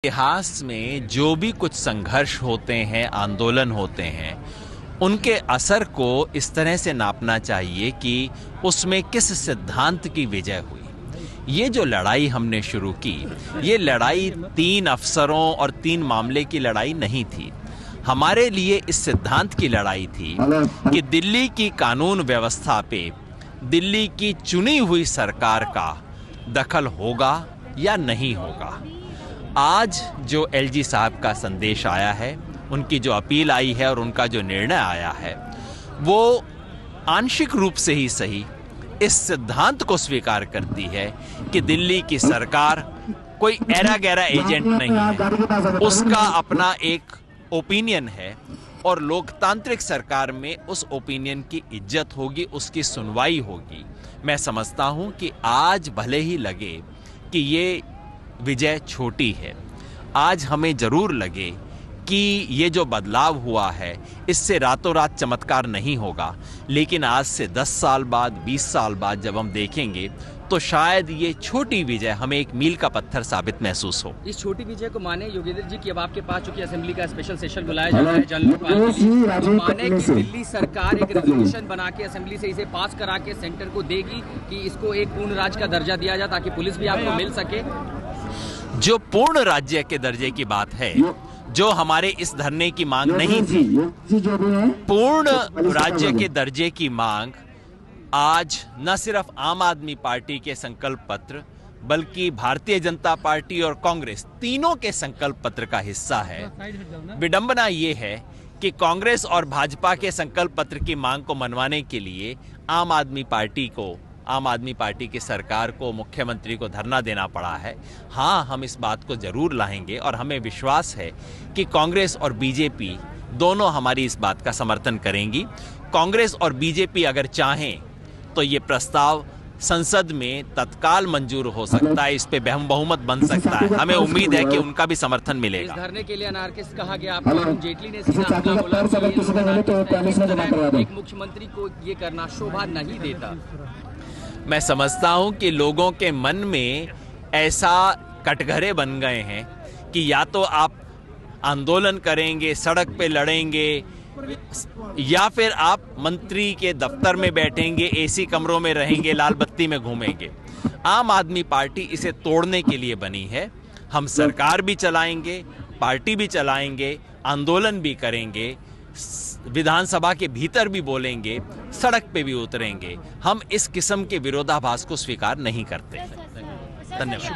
इतिहास में जो भी कुछ संघर्ष होते हैं, आंदोलन होते हैं, उनके असर को इस तरह से नापना चाहिए कि उसमें किस सिद्धांत की विजय हुई। ये जो लड़ाई हमने शुरू की, ये लड़ाई 3 अफसरों और 3 मामले की लड़ाई नहीं थी। हमारे लिए इस सिद्धांत की लड़ाई थी कि दिल्ली की कानून व्यवस्था पे दिल्ली की चुनी हुई सरकार का दखल होगा या नहीं होगा। आज जो एलजी साहब का संदेश आया है, उनकी जो अपील आई है और उनका जो निर्णय आया है, वो आंशिक रूप से ही सही इस सिद्धांत को स्वीकार करती है कि दिल्ली की सरकार कोई ऐरा गैरा एजेंट नहीं है, उसका अपना एक ओपिनियन है और लोकतांत्रिक सरकार में उस ओपिनियन की इज्जत होगी, उसकी सुनवाई होगी। मैं समझता हूं कि आज भले ही लगे कि ये विजय छोटी है, आज हमें जरूर लगे कि ये जो बदलाव हुआ है इससे रातों रात चमत्कार नहीं होगा, लेकिन आज से 10 साल बाद, 20 साल बाद जब हम देखेंगे तो शायद ये छोटी विजय हमें एक मील का पत्थर साबित महसूस हो। इस छोटी विजय को माने योगेंद्र जी कि अब आपके पास चूंकि असेंबली का स्पेशल सेशन बुलाया जा रहा है जन लोकपाल के लिए, तो माने कि दिल्ली सरकार एक रेजोल्यूशन बना के असेंबली से इसे पास करा के सेंटर को देगी कि इसको एक पूर्ण राज्य का दर्जा दिया जाए ताकि पुलिस भी आपको मिल सके। जो पूर्ण राज्य के दर्जे की बात है, जो हमारे इस धरने की मांग नहीं थी, पूर्ण राज्य के दर्जे की मांग आज न सिर्फ आम आदमी पार्टी के संकल्प पत्र बल्कि भारतीय जनता पार्टी और कांग्रेस तीनों के संकल्प पत्र का हिस्सा है। विडंबना ये है कि कांग्रेस और भाजपा के संकल्प पत्र की मांग को मनवाने के लिए आम आदमी पार्टी की सरकार को, मुख्यमंत्री को धरना देना पड़ा है। हाँ, हम इस बात को जरूर लाएंगे और हमें विश्वास है कि कांग्रेस और बीजेपी दोनों हमारी इस बात का समर्थन करेंगी। कांग्रेस और बीजेपी अगर चाहें तो ये प्रस्ताव संसद में तत्काल मंजूर हो सकता है, इस पे बहुमत बन सकता है। हमें उम्मीद है कि उनका भी समर्थन मिलेगा। इस धरने के लिए अनार्किस्ट कहा गया, आपको अरुण जेटली ने सीधा हमला बोला कि एक मुख्यमंत्री को ये करना शोभा नहीं देता। मैं समझता हूं कि लोगों के मन में ऐसा कटघरे बन गए हैं कि या तो आप आंदोलन करेंगे, सड़क पे लड़ेंगे, या फिर आप मंत्री के दफ्तर में बैठेंगे, एसी कमरों में रहेंगे, लाल बत्ती में घूमेंगे। आम आदमी पार्टी इसे तोड़ने के लिए बनी है। हम सरकार भी चलाएंगे, पार्टी भी चलाएंगे, आंदोलन भी करेंगे, विधानसभा के भीतर भी बोलेंगे, सड़क पे भी उतरेंगे। हम इस किस्म के विरोधाभास को स्वीकार नहीं करते। धन्यवाद।